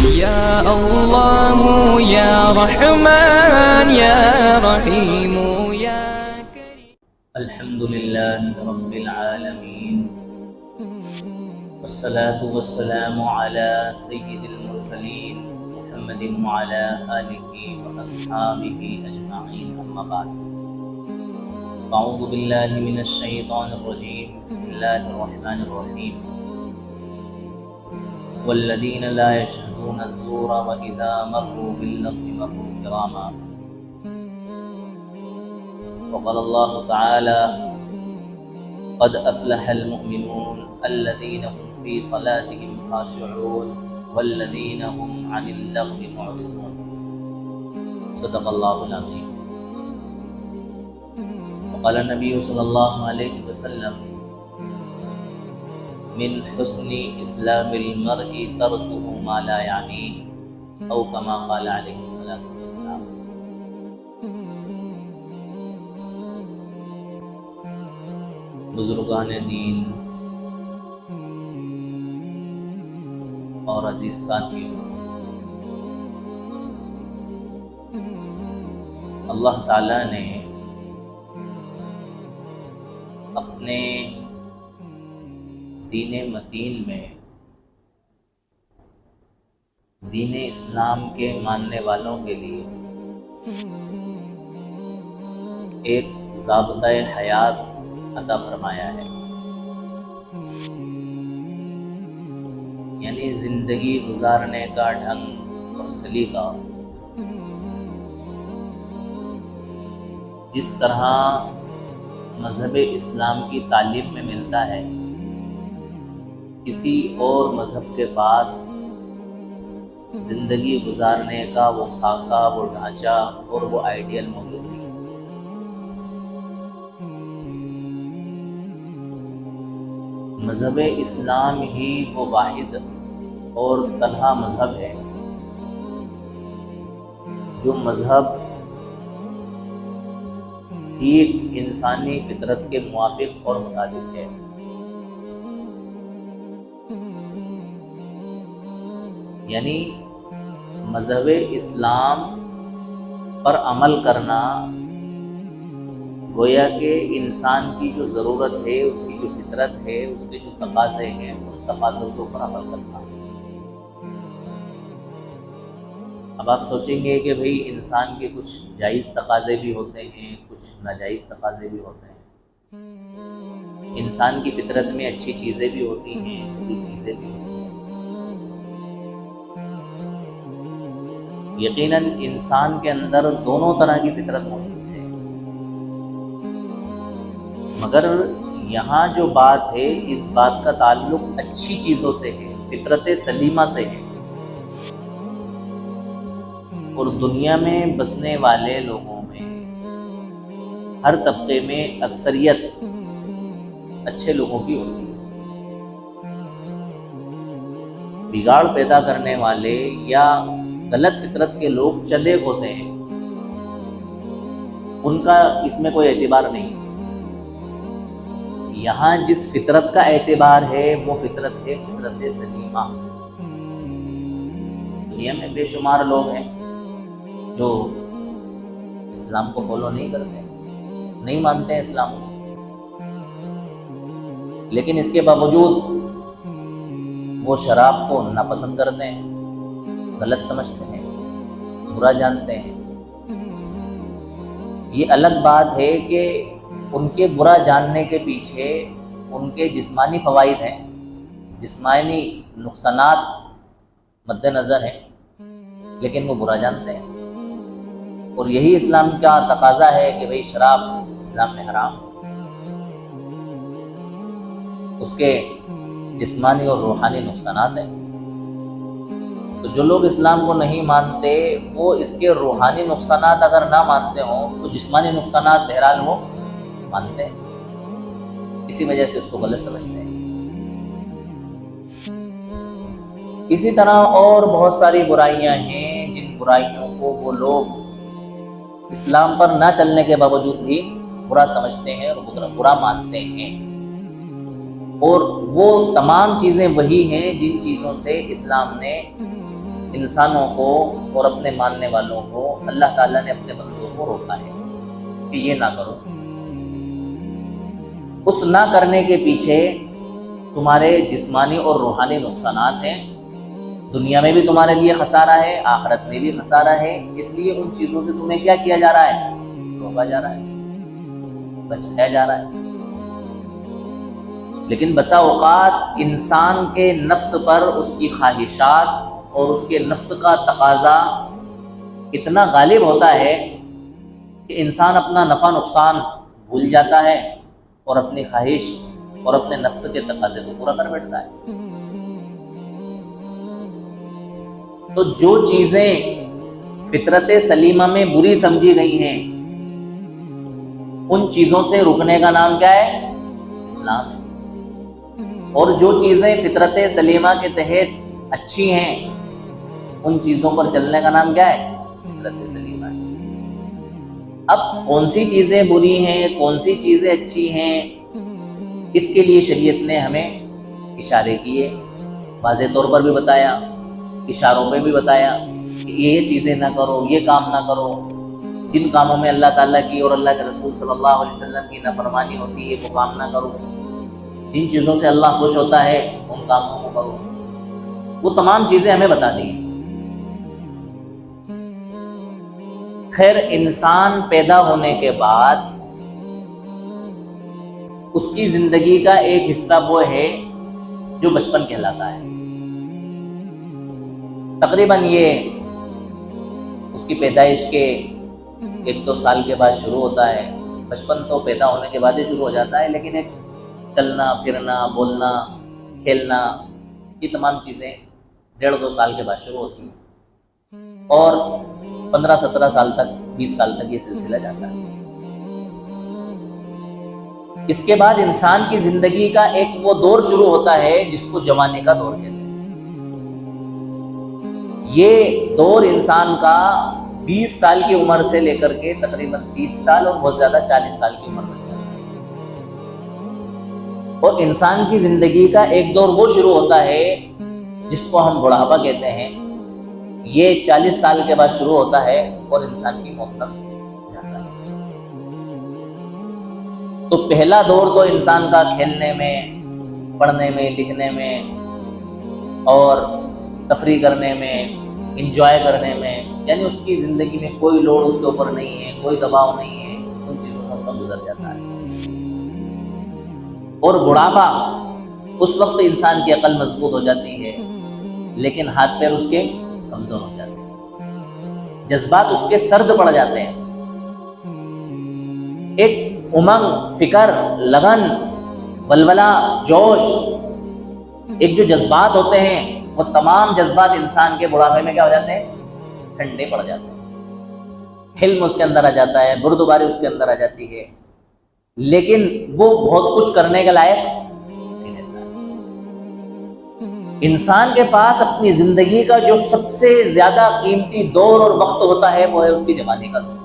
या अल्लाह या रहमान या रहीम या करीम। अल्हम्दुलिल्लाहि रब्बिल आलमीन वस्सलातु वस्सलामु अला सय्यिदिल मुरसलीन मुहम्मदिन व अला आलिहि व अस्हाबिहि अजमाईन, अम्मा बाद। अऊज़ु बिल्लाहि मिनश शैतानिर रजीम, बिस्मिल्लाहिर रहमानिर रहीम। वल्लज़ीना ला यशहदूना ज़ूरा व इज़ा मर्रू बिल्लग़्वि मर्रू किरामा। वक़ाल अल्लाहु तआला क़द अफ़लहल मुअमिनून अल्लज़ीना हुम फ़ी सलातिहिम ख़ाशिऊन वल्लज़ीना हुम अनिल लग़्वि मुअरिज़ून। सदक़ल्लाहुल अज़ीम। वक़ाल नबी सल्लल्लाहु अलैहि वसल्लम मिन हुस्नि इस्लामिल मर्इ तर्कुहु मा ला यानीह औ कमा क़ाल अलैहि सलातु वस्सलाम। बुजुर्गान दीन और अजीज साथियों, अल्लाह ताला ने अपने दीन मतीन में दीन इस्लाम के मानने वालों के लिए एक ज़ाब्ता-ए हयात अता फरमाया है, यानी ज़िंदगी गुजारने का ढंग और सलीका। जिस तरह मज़हब इस्लाम की तालीम में मिलता है, किसी और मज़हब के पास ज़िंदगी गुजारने का वो खाका, वो ढांचा और वो आइडियल मौजूद नहीं। मज़हब इस्लाम ही वो वाहिद और तन्हा मज़हब है जो मज़हब एक इंसानी फितरत के मुवाफिक और मुताबिक है। यानी मज़हब इस्लाम पर अमल करना गोया के इंसान की जो ज़रूरत है, उसकी जो फितरत है, उसके जो तकाज़े हैं, उन तकाज़ों के ऊपर अमल करना। अब आप सोचेंगे कि भाई इंसान के कुछ जायज़ तकाज़े भी होते हैं, कुछ नाजायज़ तकाज़े भी होते हैं। इंसान की फितरत में अच्छी चीज़ें भी होती हैं, बुरी चीज़ें भी होती हैं। यकीनन इंसान के अंदर दोनों तरह की फितरत मौजूद है, मगर यहाँ जो बात है, इस बात का ताल्लुक अच्छी चीज़ों से है, फितरत सलीमा से है। और दुनिया में बसने वाले लोगों में हर तबके में अक्सरियत अच्छे लोगों की होती है। बिगाड़ पैदा करने वाले या गलत फितरत के लोग चंदे होते हैं, उनका इसमें कोई एतबार नहीं। यहाँ जिस फितरत का एतबार है वो फितरत है फितरत सलीमा। दुनिया में बेशुमार लोग हैं जो इस्लाम को फॉलो नहीं करते, नहीं मानते हैं इस्लाम को, लेकिन इसके बावजूद वो शराब को नापसंद करते हैं, गलत समझते हैं, बुरा जानते हैं। ये अलग बात है कि उनके बुरा जानने के पीछे उनके जिस्मानी फ़वाइद हैं, जिस्मानी नुकसानात मद्देनज़र हैं, लेकिन वो बुरा जानते हैं। और यही इस्लाम का तकाज़ा है कि भाई शराब इस्लाम में हराम, उसके जिस्मानी और रूहानी नुकसानात हैं। तो जो लोग इस्लाम को नहीं मानते वो इसके रूहानी नुकसानात अगर ना मानते हों तो जिस्मानी नुकसानात बहरहाल वो मानते हैं, इसी वजह से उसको गलत समझते हैं। इसी तरह और बहुत सारी बुराइयां हैं जिन बुराइयों को वो लोग इस्लाम पर ना चलने के बावजूद भी बुरा समझते हैं और बुरा मानते हैं। और वो तमाम चीज़ें वही हैं जिन चीज़ों से इस्लाम ने इंसानों को और अपने मानने वालों को अल्लाह ताला ने अपने बंदों को रोका है कि ये ना करो। उस ना करने के पीछे तुम्हारे जिस्मानी और रूहानी नुकसानात हैं। दुनिया में भी तुम्हारे लिए खसारा है, आखिरत में भी खसारा है। इसलिए उन चीज़ों से तुम्हें क्या किया जा रहा है? रोका जा रहा है, बचाया जा रहा है। लेकिन बसा औकात इंसान के नफ्स पर उसकी ख्वाहिशात और उसके नफ्स का तकाजा इतना गालिब होता है कि इंसान अपना नफ़ा नुकसान भूल जाता है और अपनी ख्वाहिश और अपने नफ्स के तकाजे को पूरा कर बैठता है। तो जो चीज़ें फितरत सलीमा में बुरी समझी गई हैं, उन चीज़ों से रुकने का नाम क्या है? इस्लाम है। और जो चीज़ें फितरत सलीमा के तहत अच्छी हैं, उन चीज़ों पर चलने का नाम क्या है? फितरत सलीमा है। अब कौन सी चीज़ें बुरी हैं, कौन सी चीज़ें अच्छी हैं, इसके लिए शरीयत ने हमें इशारे किए, वाज़े तौर पर भी बताया, इशारों पे भी बताया कि ये चीज़ें ना करो, ये काम ना करो। जिन कामों में अल्लाह ताला की और अल्लाह के रसूल सल्लल्लाहु अलैहि वसल्लम की नाफरमानी होती है वो काम ना करो। जिन चीज़ों से अल्लाह खुश होता है उन कामों को करो। वो तमाम चीज़ें हमें बता दी। खैर, इंसान पैदा होने के बाद उसकी जिंदगी का एक हिस्सा वो है जो बचपन कहलाता है। तकरीबन ये उसकी पैदाइश के 1-2 साल के बाद शुरू होता है। बचपन तो पैदा होने के बाद ही शुरू हो जाता है, लेकिन एक चलना फिरना, बोलना, खेलना, ये तमाम चीज़ें 1.5-2 साल के बाद शुरू होती हैं और 15-17 साल तक, 20 साल तक ये सिलसिला जाता है। इसके बाद इंसान की जिंदगी का एक वो दौर शुरू होता है जिसको जवानी का दौर कहते हैं। ये दौर इंसान का 20 साल की उम्र से लेकर के तकरीबन 30 साल और बहुत ज्यादा 40 साल की उम्र तक जाता है। और इंसान की जिंदगी का एक दौर वो शुरू होता है जिसको हम बुढ़ापा कहते हैं। ये 40 साल के बाद शुरू होता है और इंसान की मौत तक जाता है। तो पहला दौर तो इंसान का खेलने में, पढ़ने में, लिखने में और तफरी करने में, इंजॉय करने में, यानी उसकी ज़िंदगी में कोई लोड उसके ऊपर नहीं है, कोई दबाव नहीं है, उन चीज़ों में उसका गुजर जाता है। और बुढ़ापा, उस वक्त इंसान की अकल मजबूत हो जाती है लेकिन हाथ पैर उसके कमज़ोर हो जाते हैं, जज्बात उसके सर्द पड़ जाते हैं। एक उमंग, फिकर, लगन, वलवला, जोश, एक जो जज्बात होते हैं वो तमाम जज्बात इंसान के बुढ़ापे में क्या हो जाते हैं? ठंडे पड़ जाते हैं। हिल्म उसके अंदर आ जाता है, बुर्दबारी उसके अंदर आ जाती है, लेकिन वो बहुत कुछ करने के लायक नहीं रहता। इंसान के पास अपनी जिंदगी का जो सबसे ज्यादा कीमती दौर और वक्त होता है वो है उसकी जवानी का दौर।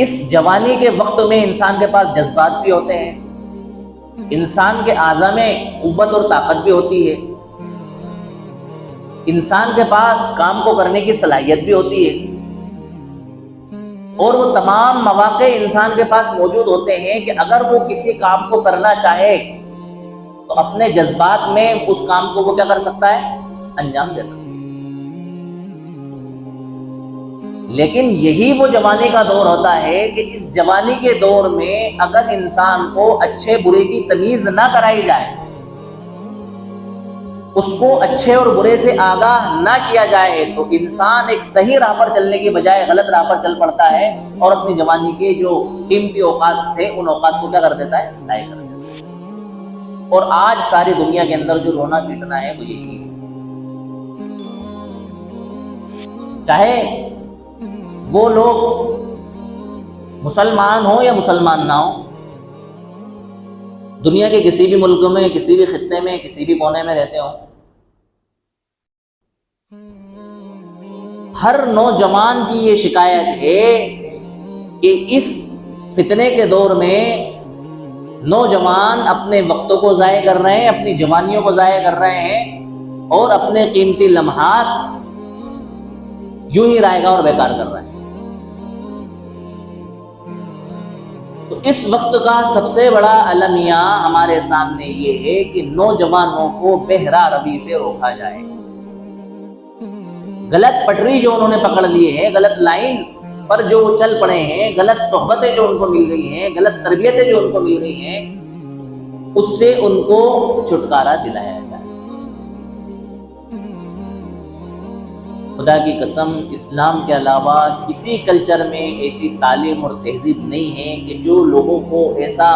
इस जवानी के वक्त में इंसान के पास जज्बात भी होते हैं, इंसान के आज़ा में कुव्वत और ताकत भी होती है, इंसान के पास काम को करने की सलाहियत भी होती है और वो तमाम मौके इंसान के पास मौजूद होते हैं कि अगर वो किसी काम को करना चाहे तो अपने जज्बात में उस काम को वो क्या कर सकता है? अंजाम दे सकता है। लेकिन यही वो जवानी का दौर होता है कि इस जवानी के दौर में अगर इंसान को अच्छे बुरे की तमीज ना कराई जाए, उसको अच्छे और बुरे से आगाह ना किया जाए, तो इंसान एक सही राह पर चलने की बजाय गलत राह पर चल पड़ता है और अपनी जवानी के जो कीमती औकात थे उन औकात को क्या कर देता है? ज़ाय कर देता है। और आज सारी दुनिया के अंदर जो रोना पीटना है वो यही है। चाहे वो लोग मुसलमान हो या मुसलमान ना हो, दुनिया के किसी भी मुल्क में, किसी भी खित्ते में, किसी भी कोने में रहते हो, हर नौजवान की ये शिकायत है कि इस फितने के दौर में नौजवान अपने वक्तों को ज़ाय कर रहे हैं, अपनी जवानियों को ज़ाय कर रहे हैं और अपने कीमती लम्हात यूं ही रायगा और बेकार कर रहा है। तो इस वक्त का सबसे बड़ा अलमिया हमारे सामने ये है कि नौजवानों को बेहरा रवि से रोका जाए। गलत पटरी जो उन्होंने पकड़ ली है, गलत लाइन पर जो वो चल पड़े हैं, गलत सोहबतें जो उनको मिल गई हैं, गलत तरबियतें जो उनको मिल गई हैं, उससे उनको छुटकारा दिलाया जाए। खुदा की कसम, इस्लाम के अलावा किसी कल्चर में ऐसी तालीम और तहजीब नहीं है कि जो लोगों को ऐसा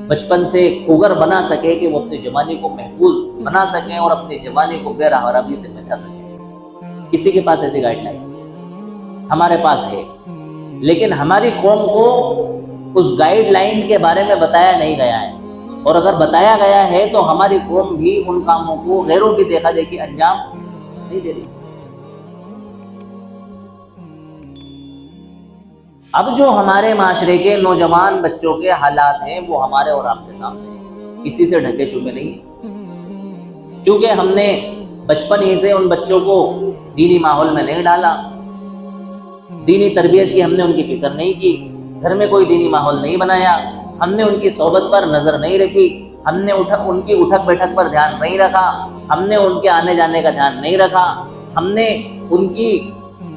बचपन से खुगर बना सके कि वो अपनी जवानी को महफूज बना सकें और अपनी जवानी को बेराहरबी से बचा सकें। किसी के पास ऐसी गाइडलाइन हमारे पास है, लेकिन हमारी कौम को उस गाइडलाइन के बारे में बताया नहीं गया है, और अगर बताया गया है तो हमारी कौम भी उन कामों को गैरों की देखा देखी अंजाम नहीं दे रही। अब जो हमारे माशरे के नौजवान बच्चों के हालात हैं वो हमारे और आपके सामने हैं, किसी से ढके छुपे नहीं, क्योंकि हमने बचपन ही से उन बच्चों को दीनी माहौल में नहीं डाला, दीनी तरबियत की हमने उनकी फिक्र नहीं की, घर में कोई दीनी माहौल नहीं बनाया, हमने उनकी सोहबत पर नजर नहीं रखी, हमने उनकी उठक बैठक पर ध्यान नहीं रखा, हमने उनके आने जाने का ध्यान नहीं रखा, हमने उनकी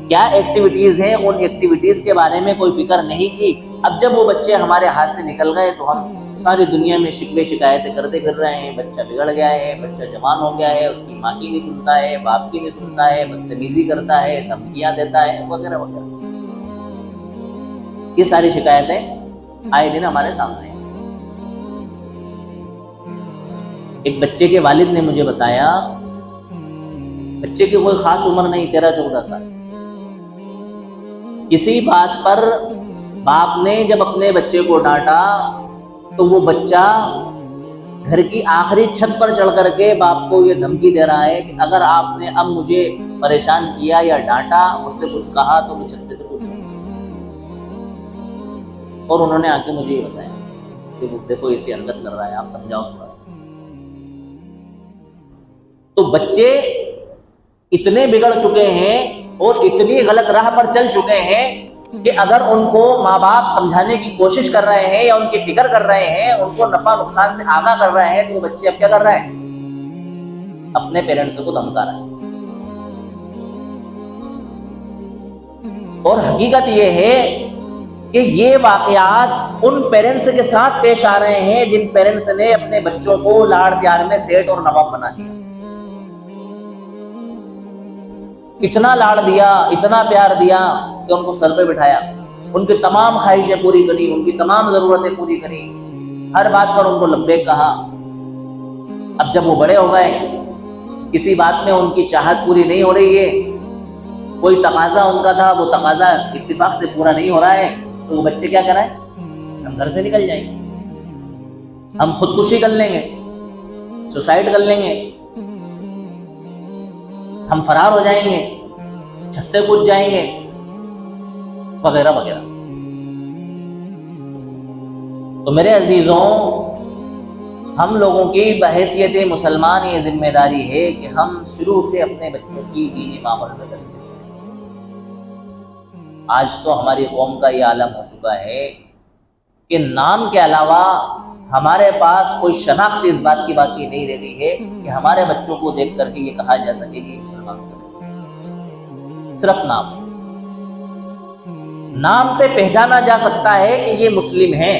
क्या एक्टिविटीज हैं उन एक्टिविटीज के बारे में कोई फिक्र नहीं की। अब जब वो बच्चे हमारे हाथ से निकल गए तो हम सारी दुनिया में शिकवे शिकायतें करते फिर रहे हैं, बच्चा बिगड़ गया है, बच्चा जवान हो गया है, उसकी माँ की नहीं सुनता है, बाप की नहीं सुनता है, बदतमीजी करता है, धमकियां देता है, वगैरह वगैरह। ये सारी शिकायतें आए दिन हमारे सामने हैं। एक बच्चे के वालिद ने मुझे बताया, बच्चे की कोई खास उम्र नहीं, 13-14 साल, किसी बात पर बाप ने जब अपने बच्चे को डांटा तो वो बच्चा घर की आखिरी छत पर चढ़ करके बाप को ये धमकी दे रहा है कि अगर आपने अब मुझे परेशान किया या डांटा, मुझसे कुछ कहा तो मैं छत पे से कूद जाऊंगा। और उन्होंने आके मुझे ये बताया कि वो देखो इसे हरकत कर रहा है, आप समझाओ थोड़ा सा। तो बच्चे इतने बिगड़ चुके हैं और इतनी गलत राह पर चल चुके हैं कि अगर उनको माँ बाप समझाने की कोशिश कर रहे हैं या उनकी फिक्र कर रहे हैं, उनको नफा नुकसान से आगाह कर रहे हैं, तो वो बच्चे अब क्या कर रहे हैं, अपने पेरेंट्स को धमका रहे हैं। और हकीकत ये है कि ये वाकयात उन पेरेंट्स के साथ पेश आ रहे हैं जिन पेरेंट्स ने अपने बच्चों को लाड़ प्यार में सेठ और नवाब बना दिया, इतना लाड़ दिया, इतना प्यार दिया कि उनको सर पे बिठाया, उनकी तमाम ख्वाहिशें पूरी करी, उनकी तमाम जरूरतें पूरी करी, हर बात पर उनको लब्बैक कहा। अब जब वो बड़े हो गए, किसी बात में उनकी चाहत पूरी नहीं हो रही है, कोई तकाजा उनका था वो तकाजा इत्तिफाक से पूरा नहीं हो रहा है, तो वो बच्चे क्या कराएं, हम घर से निकल जाएंगे, हम खुदकुशी कर लेंगे, सुसाइड कर लेंगे, हम फरार हो जाएंगे, छत से कूद जाएंगे, वगैरह वगैरह। तो मेरे अजीजों, हम लोगों की बहैसियत मुसलमान ये जिम्मेदारी है कि हम शुरू से अपने बच्चों की दीनी माहौल में तरबियत करें। आज तो हमारी कौम का ये आलम हो चुका है कि नाम के अलावा हमारे पास कोई शनाख्त इस बात की बाकी नहीं रह गई है कि हमारे बच्चों को देख करके ये कहा जा सके कि मुसलमान के बच्चे। सिर्फ नाम से पहचाना जा सकता है कि ये मुस्लिम हैं।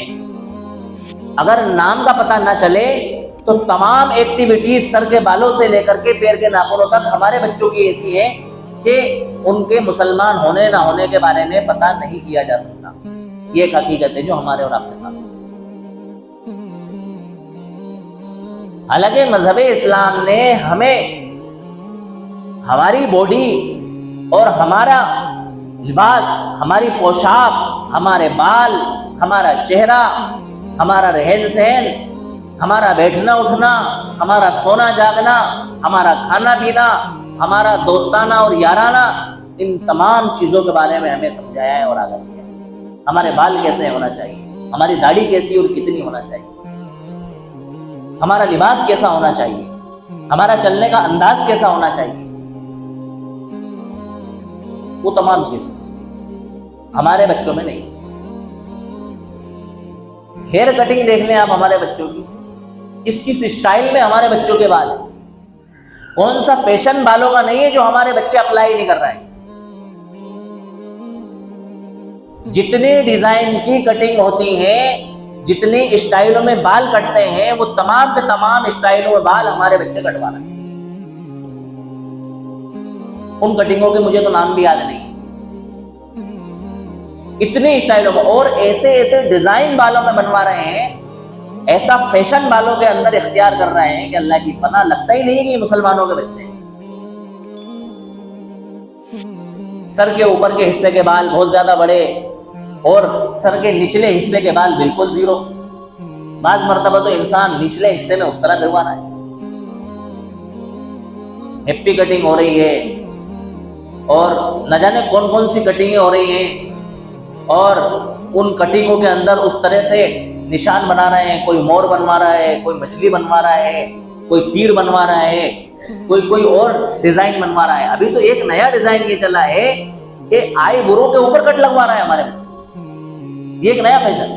अगर नाम का पता ना चले तो तमाम एक्टिविटीज सर के बालों से लेकर के पैर के नाखूनों तक हमारे बच्चों की ऐसी है कि उनके मुसलमान होने ना होने के बारे में पता नहीं किया जा सकता। ये एक हकीकत है जो हमारे और आपके सामने। हालांकि मजहब इस्लाम ने हमें हमारी बॉडी और हमारा लिबास, हमारी पोशाक, हमारे बाल, हमारा चेहरा, हमारा रहन सहन, हमारा बैठना उठना, हमारा सोना जागना, हमारा खाना पीना, हमारा दोस्ताना और याराना, इन तमाम चीज़ों के बारे में हमें समझाया है और आगाह किया है। हमारे बाल कैसे होना चाहिए, हमारी दाढ़ी कैसी और कितनी होना चाहिए, हमारा लिबास कैसा होना चाहिए, हमारा चलने का अंदाज कैसा होना चाहिए, वो तमाम चीजें हमारे बच्चों में नहीं। हेयर कटिंग देख लें आप हमारे बच्चों की, किस किस स्टाइल में हमारे बच्चों के बाल, कौन सा फैशन बालों का नहीं है जो हमारे बच्चे अप्लाई नहीं कर रहे हैं। जितने डिजाइन की कटिंग होती है, जितने स्टाइलों में बाल कटते हैं, वो तमाम के तमाम स्टाइलों में बाल हमारे बच्चे कटवा रहे हैं। उन कटिंगों के मुझे तो नाम भी याद नहीं, इतने स्टाइलों में, और ऐसे ऐसे डिजाइन बालों में बनवा रहे हैं, ऐसा फैशन बालों के अंदर इख्तियार कर रहे हैं कि अल्लाह की पनाह, लगता ही नहीं है कि मुसलमानों के बच्चे। सर के ऊपर के हिस्से के बाल बहुत ज्यादा बड़े और सर के निचले हिस्से के बाल बिल्कुल जीरो। बाज मर्तबा तो इंसान निचले हिस्से में उस तरह करवा रहा है। हैप्पी कटिंग हो रही है और न जाने कौन कौन सी कटिंगें हो रही हैं, और उन कटिंगों के अंदर उस तरह से निशान बना रहे हैं। कोई मोर बनवा रहा है, कोई मछली बनवा रहा है, कोई तीर बनवा रहा है, कोई और डिजाइन बनवा रहा है। अभी तो एक नया डिजाइन ये चला है कि आई बुरों के ऊपर कट लगवा रहा है हमारे बच्चे, ये एक नया फैशन।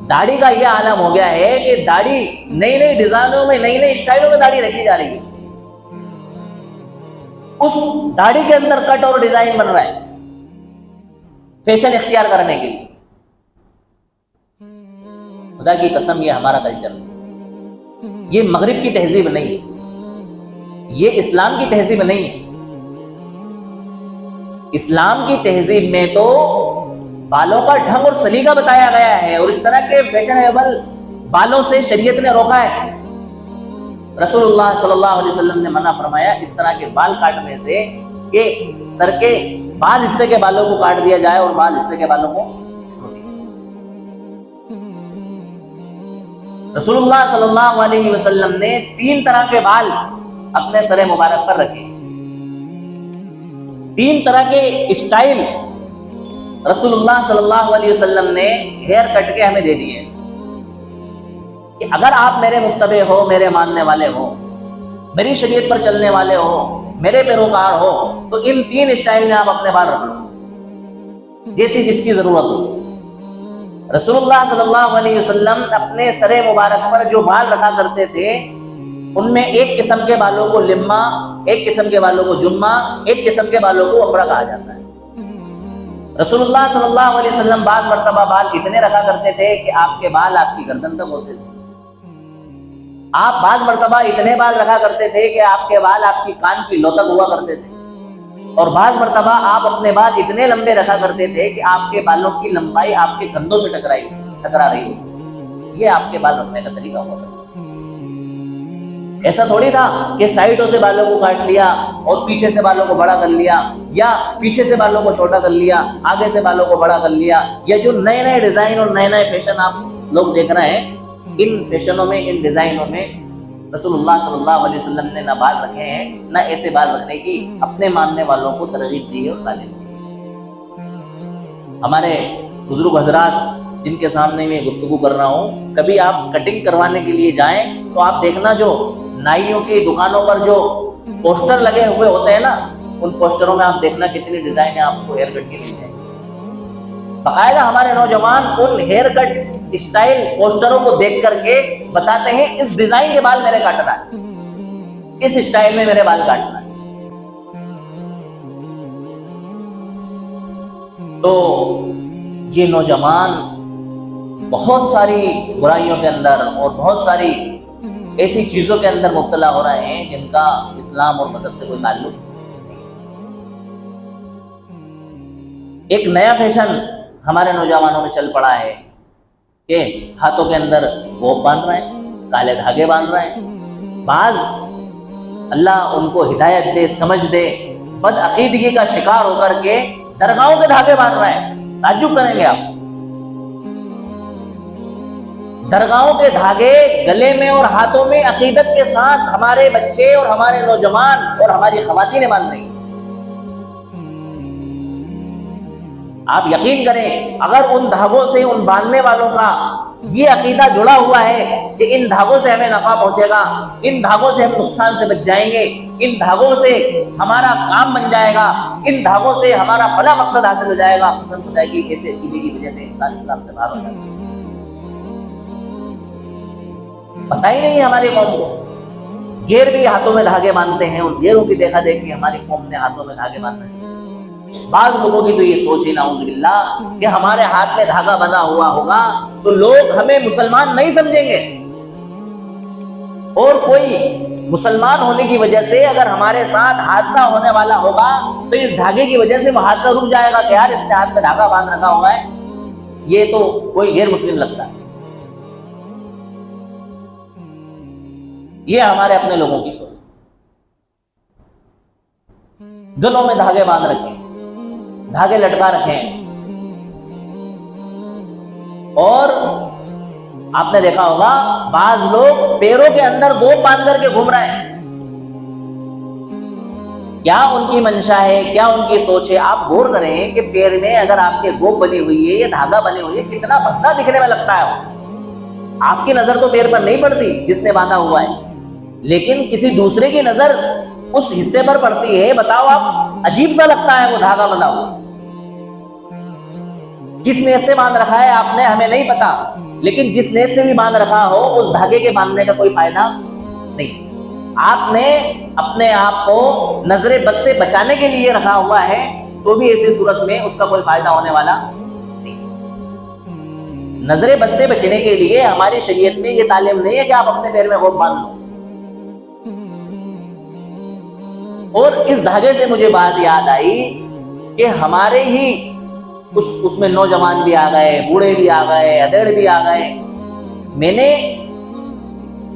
दाढ़ी का यह आलम हो गया है कि दाढ़ी नई नई डिजाइनों में, नई नई स्टाइलों में दाढ़ी रखी जा रही है। उस दाढ़ी के अंदर कट और डिजाइन बन रहा है फैशन इख्तियार करने के लिए। खुदा की कसम, ये हमारा कल्चर, ये मगरिब की तहजीब नहीं है, ये इस्लाम की तहजीब नहीं है। इस्लाम की तहजीब में तो बालों का ढंग और सलीका बताया गया है, और इस तरह के फैशनेबल बालों से शरीयत ने रोका है। रसूलुल्लाह सल्लल्लाहु अलैहि वसल्लम ने मना फरमाया इस तरह के बाल काटने से कि सर के बाज हिस्से के बालों को काट दिया जाए और बाज हिस्से के बालों को छोड़ दिया। रसूलुल्लाह सल्लल्लाहु अलैहि वसल्लम ने 3 तरह के बाल अपने सरे मुबारक पर रखे। 3 तरह के स्टाइल रसूलुल्लाह सल्लल्लाहु अलैहि वसल्लम ने हेयर कट के हमें दे दिए कि अगर आप मेरे मुत्तबे हो, मेरे मानने वाले हो, मेरी शरीयत पर चलने वाले हो, मेरे पैरोकार हो, तो इन 3 स्टाइल में आप अपने बाल रख लो, जैसी जिसकी जरूरत हो। रसूलुल्लाह सल्लल्लाहु अलैहि वसल्लम अपने सरे मुबारक पर जो बाल रखा करते थे, उनमें एक किस्म के बालों को लिम्मा, एक किस्म के बालों को जुम्मा, एक किस्म के बालों को अफरा कहा जाता है। रसूलुल्लाह सल्लल्लाहु अलैहि वसल्लम बाज मर्तबा बाल इतने रखा करते थे कि आपके बाल आपकी गर्दन तक होते थे। आप बाज मर्तबा इतने बाल रखा करते थे कि आपके बाल आपकी कान की लो तक हुआ करते थे, और बाज मर्तबा आप अपने बाल इतने लंबे रखा करते थे कि आपके बालों की लंबाई आपके कंधों से टकरा रही हो। ये आपके बाल रखने का तरीका होता था। ऐसा थोड़ी था कि साइडों से बालों को काट लिया और पीछे से बालों को बड़ा कर लिया, या पीछे से बालों को छोटा कर लिया, आगे से बालों को बड़ा कर लिया। या जो नए नए डिजाइन और नए नए फैशन आप लोग देख रहे हैं, इन फैशनों में, इन डिजाइनों में रसूलुल्लाह सल्लल्लाहु अलैहि वसल्लम ने ना बाल रखे हैं, ना ऐसे बाल रखने की अपने मानने वालों को तरगीब दी है और तालीम दी है। हमारे बुजुर्ग हजरात जिनके सामने मैं गुफ्तगू कर रहा हूँ, कभी आप कटिंग करवाने के लिए जाएं तो आप देखना, जो नाइयों की दुकानों पर जो पोस्टर लगे हुए होते हैं ना, उन पोस्टरों में आप देखना कितनी डिजाइन है आपको हेयर कट की मिल जाएगी। बाकायदा हमारे नौजवान उन हेयर कट स्टाइल पोस्टरों को देख करके बताते हैं इस डिजाइन के बाल मेरे काटना है, इस स्टाइल में मेरे बाल काटना है। तो ये नौजवान बहुत सारी बुराइयों के अंदर और बहुत सारी ऐसी चीजों के अंदर मुब्तला हो रहे हैं जिनका इस्लाम और मजहब से कोई ताल्लुक नहीं। एक नया फैशन हमारे नौजवानों में चल पड़ा है कि हाथों के अंदर गोप बांध रहे हैं, काले धागे बांध रहे हैं। बाज अल्लाह उनको हिदायत दे, समझ दे, बदअकीदगी का शिकार होकर के दरगाहों के धागे बांध रहे हैं। ताज्जुब करेंगे आप, दरगाहों के धागे गले में और हाथों में अकीदत के साथ हमारे बच्चे और हमारे नौजवान और हमारी ख़वातीनें बांध रही हैं। आप यकीन करें, अगर उन धागों से उन बांधने वालों का ये अकीदा जुड़ा हुआ है कि इन धागों से हमें नफा पहुंचेगा, इन धागों से हम नुकसान से बच जाएंगे, इन धागों से हमारा काम बन जाएगा, इन धागों से हमारा फला मकसद हासिल हो जाएगा, पसंद होता है कि ऐसे अकीदे की वजह से इंसान इस्लाम से बाहर हो जाता है। पता ही नहीं हमारी कौम को। गेर भी हाथों में धागे बांधते हैं, उन गेरों की देखा देखी हमारी कौम ने हाथों में धागे बांधना शुरू किया। बाज लोगों की तो ये सोच ही नाउजुबिल्लाह कि हमारे हाथ में धागा बंधा हुआ होगा तो लोग हमें मुसलमान नहीं समझेंगे, और कोई मुसलमान होने की वजह से अगर हमारे साथ हादसा होने वाला होगा तो इस धागे की वजह से वो हादसा रुक जाएगा कि यार इसने हाथ में धागा बांध रखा हुआ है, ये तो कोई गैर मुस्लिम लगता है। ये हमारे अपने लोगों की सोच। गलों में धागे बांध रखे, धागे लटका रखे हैं, और आपने देखा होगा बाज लोग पैरों के अंदर गोप बांध करके घूम रहे हैं। क्या उनकी मंशा है, क्या उनकी सोच है? आप गौर करें कि पैर में अगर आपके गोप बनी हुई है या धागा बनी हुई है, कितना भद्दा दिखने में लगता है वो। आपकी नजर तो पैर पर नहीं पड़ती जिसने बांधा हुआ है, लेकिन किसी दूसरे की नजर उस हिस्से पर पड़ती है। बताओ आप, अजीब सा लगता है वो धागा बंधा हुआ। किस नीयत से बांध रखा है आपने हमें नहीं पता, लेकिन जिस नीयत से भी बांध रखा हो उस धागे के बांधने का कोई फायदा नहीं। आपने अपने आप को नजरे बद से बचाने के लिए रखा हुआ है, तो भी ऐसी सूरत में उसका कोई फायदा होने वाला नहीं। नजरे बद से बचने के लिए हमारी शरीयत में ये तालीम नहीं है कि आप अपने पैर में गोप बांध लो। और इस धागे से मुझे बात याद आई कि हमारे ही उसमें नौजवान भी आ गए, बूढ़े भी आ गए, अधेड़ भी आ गए। मैंने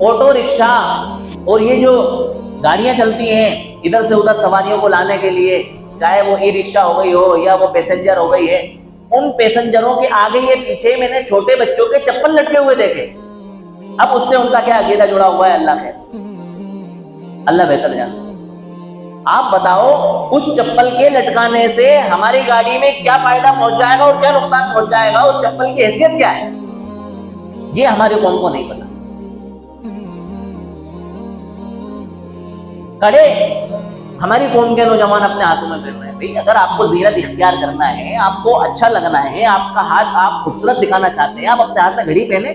ऑटो रिक्शा और ये जो गाड़ियां चलती हैं इधर से उधर सवारियों को लाने के लिए, चाहे वो ई रिक्शा हो गई हो या वो पैसेंजर हो गई है, उन पैसेंजरों के आगे ये पीछे मैंने छोटे बच्चों के चप्पल लटके हुए देखे। अब उससे उनका क्या अकीदा जुड़ा हुआ है, अल्लाह है, अल्लाह बेहतर जानता। आप बताओ, उस चप्पल के लटकाने से हमारी गाड़ी में क्या फायदा पहुंच जाएगा और क्या नुकसान पहुंच जाएगा, उस चप्पल की हैसियत क्या है, ये हमारे कौम को नहीं पता। कड़े हमारी कौम के नौजवान अपने हाथों में पहन रहे हैं। भाई अगर आपको जीनत इख्तियार करना है, आपको अच्छा लगना है, आपका हाथ आप खूबसूरत दिखाना चाहते हैं, आप अपने हाथ में घड़ी पहने,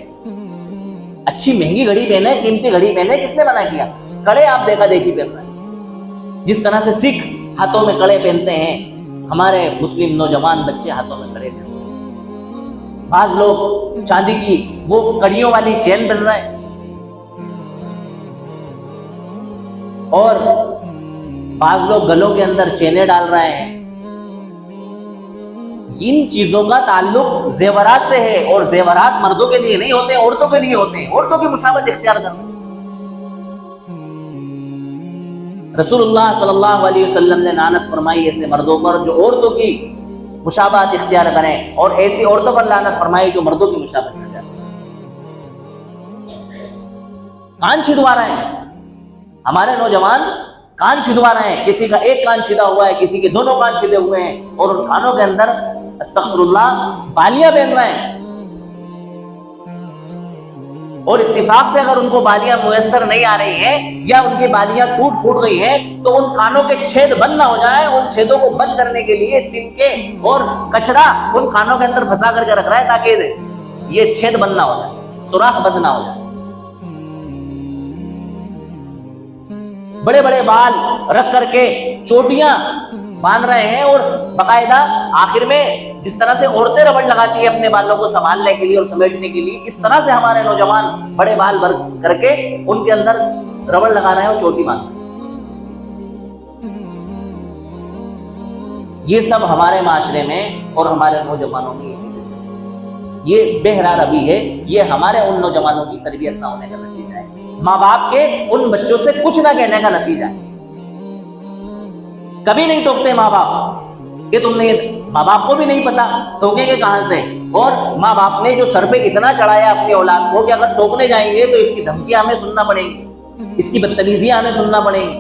अच्छी महंगी घड़ी पहने, कीमती घड़ी पहने। किसने मना किया? कड़े आप देखा देखी पहन रहे हैं। जिस तरह से सिख हाथों में कड़े पहनते हैं, हमारे मुस्लिम नौजवान बच्चे हाथों में कड़े पहनते हैं। बाज लोग चांदी की वो कड़ियों वाली चेन पहन रहे हैं, और बाज लोग गलों के अंदर चेनें डाल रहे हैं। इन चीजों का ताल्लुक जेवरात से है, और जेवरात मर्दों के लिए नहीं होते, औरतों के लिए होते हैं। औरतों की मुशाबत इख्तियार करना। रसूलुल्लाह सल्लल्लाहु अलैहि वसल्लम ने लानत फरमाई ऐसे मर्दों पर जो औरतों की मुशाबहत इख्तियार करें, और ऐसी औरतों पर लानत फरमाई जो मर्दों की मुशाबहत इख्तियार करें। कान छिदवा रहे हैं हमारे नौजवान, कान छिदवा रहे हैं। किसी का एक कान छिदा हुआ है, किसी के दोनों कान छिदे हुए हैं, और उन कानों के अंदर अस्तगफिरुल्लाह बालियां पहन रहे हैं। और इत्तिफाक से अगर उनको बालियां मुयस्सर नहीं आ रही है या उनकी बालियां टूट फूट गई हैं, तो उन कानों के छेद बंद ना हो जाए, उन छेदों को बंद करने के लिए तिनके और कचरा उन कानों के अंदर फंसा करके रख रहा है ताकि ये छेद बंद ना हो जाए, सुराख बंद ना हो जाए। बड़े बड़े बाल रख करके चोटियां बांध रहे हैं, और बाकायदा आखिर में जिस तरह से औरतें रबड़ लगाती है अपने बालों को संभालने के लिए और समेटने के लिए, इस तरह से हमारे नौजवान बड़े बाल भर करके उनके अंदर रबड़ लगा रहे हैं और चोटी बांध रहे हैं। ये सब हमारे माशरे में और हमारे नौजवानों में ये चीजें चल रही, ये बेहरा रबी है। ये हमारे उन नौजवानों की तरबियत ना होने का नतीजा है, माँ बाप के उन बच्चों से कुछ ना कहने का नतीजा है। कभी नहीं टोकते माँ बाप कि तुमने, माँ बाप को भी नहीं पता टोकेंगे कहां से, और माँ बाप ने जो सर पे इतना चढ़ाया अपनी औलाद को कि अगर टोकने जाएंगे तो इसकी धमकियां हमें सुनना पड़ेगी, इसकी बदतमीजियां हमें सुनना पड़ेंगी,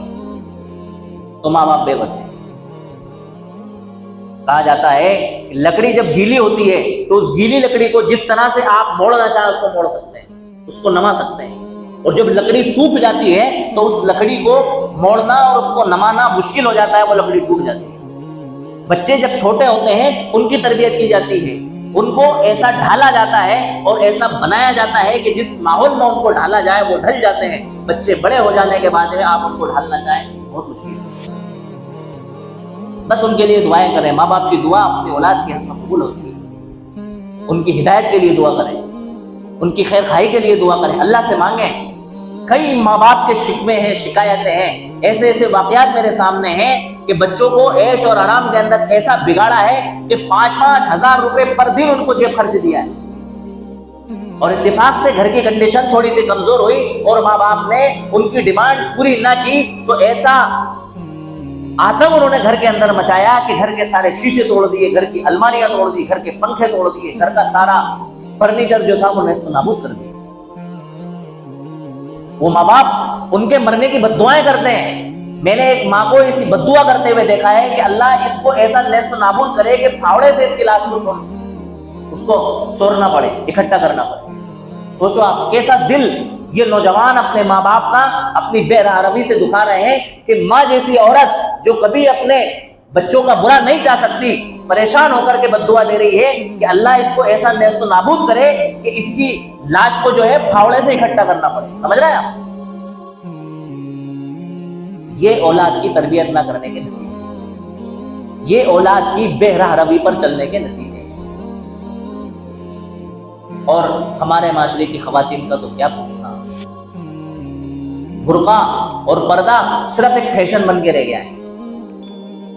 तो माँ बाप बेबस है। कहा जाता है लकड़ी जब गीली होती है तो उस गीली लकड़ी को जिस तरह से आप मोड़ना चाहें उसको मोड़ सकते हैं, उसको नमा सकते हैं, और जब लकड़ी सूख जाती है तो उस लकड़ी को मोड़ना और उसको नमाना मुश्किल हो जाता है, वो लकड़ी टूट जाती है। बच्चे जब छोटे होते हैं उनकी तरबियत की जाती है, उनको ऐसा ढाला जाता है और ऐसा बनाया जाता है कि जिस माहौल में उनको ढाला जाए वो ढल जाते हैं। बच्चे बड़े हो जाने के बाद में आप उनको ढालना चाहें बहुत मुश्किल है। बस उनके लिए दुआएं करें। माँ बाप की दुआ अपनी औलाद के हक में कबूल होती है। उनकी हिदायत के लिए दुआ करें, उनकी खैर खाई के लिए दुआ करें, अल्लाह से मांगें। कई माँ बाप के शिकवे हैं, शिकायतें हैं, ऐसे ऐसे वाकयात मेरे सामने हैं कि बच्चों को ऐश और आराम के अंदर ऐसा बिगाड़ा है कि 5-5 हजार रुपए पर दिन उनको जेब खर्च दिया है, और इत्तेफाक से घर की कंडीशन थोड़ी सी कमजोर हुई और माँ बाप ने उनकी डिमांड पूरी ना की तो ऐसा आतंक उन्होंने घर के अंदर मचाया कि घर के सारे शीशे तोड़ दिए, घर की अलमारियां तोड़ दी, घर के पंखे तोड़ दिए, घर का सारा फर्नीचर जो था वो नेस्त नाबूद कर दिया। वो माँ बाप उनके मरने की बद्दुआएं करते हैं। मैंने एक माँ को इसी बद्दुआ करते हुए देखा है कि अल्लाह इसको ऐसा नेस्त नाबूद करे कि फावड़े से इसकी लाश को उसको सोरना पड़े, इकट्ठा करना पड़े। सोचो आप कैसा दिल ये नौजवान अपने माँ बाप का अपनी बेरहमी से दुखा रहे हैं कि माँ जैसी औरत जो कभी अपने बच्चों का बुरा नहीं चाह सकती, परेशान होकर के बद्दुआ दे रही है कि अल्लाह इसको ऐसा नेस्त नाबूद करे कि इसकी लाश को जो है फावड़े से इकट्ठा करना पड़े। समझ रहे हैं आप? ये औलाद की तरबियत ना करने के नतीजे, ये औलाद की बेरहमी पर चलने के नतीजे। और हमारे माशरे की खवातीन का तो क्या पूछना, बुर्का और पर्दा सिर्फ एक फैशन बन के रह गया है।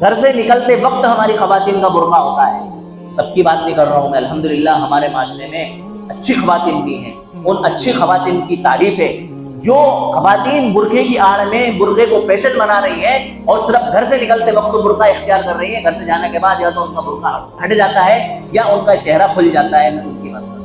घर से निकलते वक्त हमारी खवातीन का बुर्का होता है। सबकी बात नहीं कर रहा हूं मैं, अल्हम्दुलिल्लाह हमारे माशरे में अच्छी खवातीन भी हैं। उन अच्छी खवातीन की तारीफ है जो खवातीन बुर्के की आड़ में बुर्के को फैशन बना रही है और सिर्फ घर से निकलते वक्त बुर्का इख्तियार कर रही है। घर से जाने के बाद या तो उनका बुर्का हट जाता है या उनका चेहरा खुल जाता है। मैं उनकी बात कर रहा हूं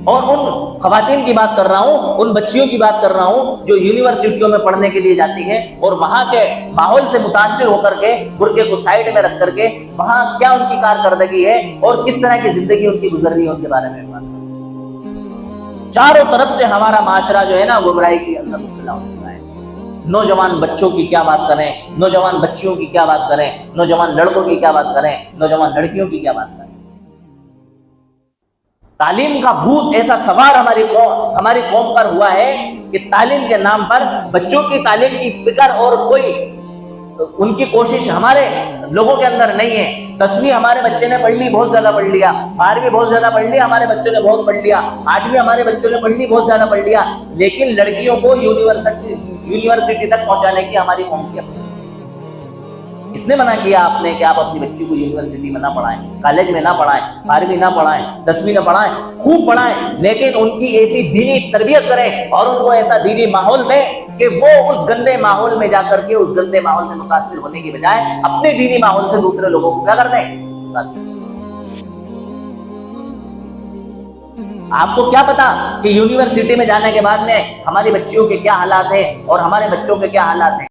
और उन खवातीन की बात कर रहा हूं, उन बच्चियों की बात कर रहा हूं जो यूनिवर्सिटियों में पढ़ने के लिए जाती हैं और वहां के माहौल से मुतासिर होकर के बुर्के को साइड में रख करके वहां क्या उनकी कारकर्दगी है और किस तरह की जिंदगी उनकी गुजर रही है उनके बारे में बात। चारों तरफ से हमारा माशरा जो है ना गुमराही के अंदर मुब्तला हो चुका है। नौजवान बच्चों की क्या बात करें, नौजवान बच्चियों की क्या बात करें, नौजवान लड़कों की क्या बात करें, नौजवान लड़कियों की क्या बात करें। तालीम का भूत ऐसा सवार हमारी कौम पर हुआ है कि तालीम के नाम पर बच्चों की तालीम की फिक्र और कोई उनकी कोशिश हमारे लोगों के अंदर नहीं है। 10वीं हमारे बच्चे ने पढ़ ली, बहुत ज्यादा पढ़ लिया, 12वीं बहुत ज्यादा पढ़ लिया, हमारे बच्चों ने बहुत पढ़ लिया, 8वीं हमारे बच्चों ने पढ़ ली, बहुत ज्यादा पढ़ लिया, लेकिन लड़कियों को यूनिवर्सिटी तक पहुंचाने की हमारी कौम की अपनी। इसने मना किया आपने कि आप अपनी बच्ची को यूनिवर्सिटी में ना पढ़ाएं, कॉलेज में ना पढ़ाएं, 12वीं ना पढ़ाएं, 10वीं ना पढ़ाएं, खूब पढ़ाएं, लेकिन उनकी ऐसी दीनी तरबियत करें और उनको ऐसा दीनी माहौल दें कि वो उस गंदे माहौल में जाकर के उस गंदे माहौल से मुतासिर होने की बजाय अपने दीनी माहौल से दूसरे लोगों को क्या कर दें, मुतासिर। आपको क्या पता कि यूनिवर्सिटी में जाने के बाद में हमारी बच्चियों के क्या हालात हैं और हमारे बच्चों के क्या हालात हैं।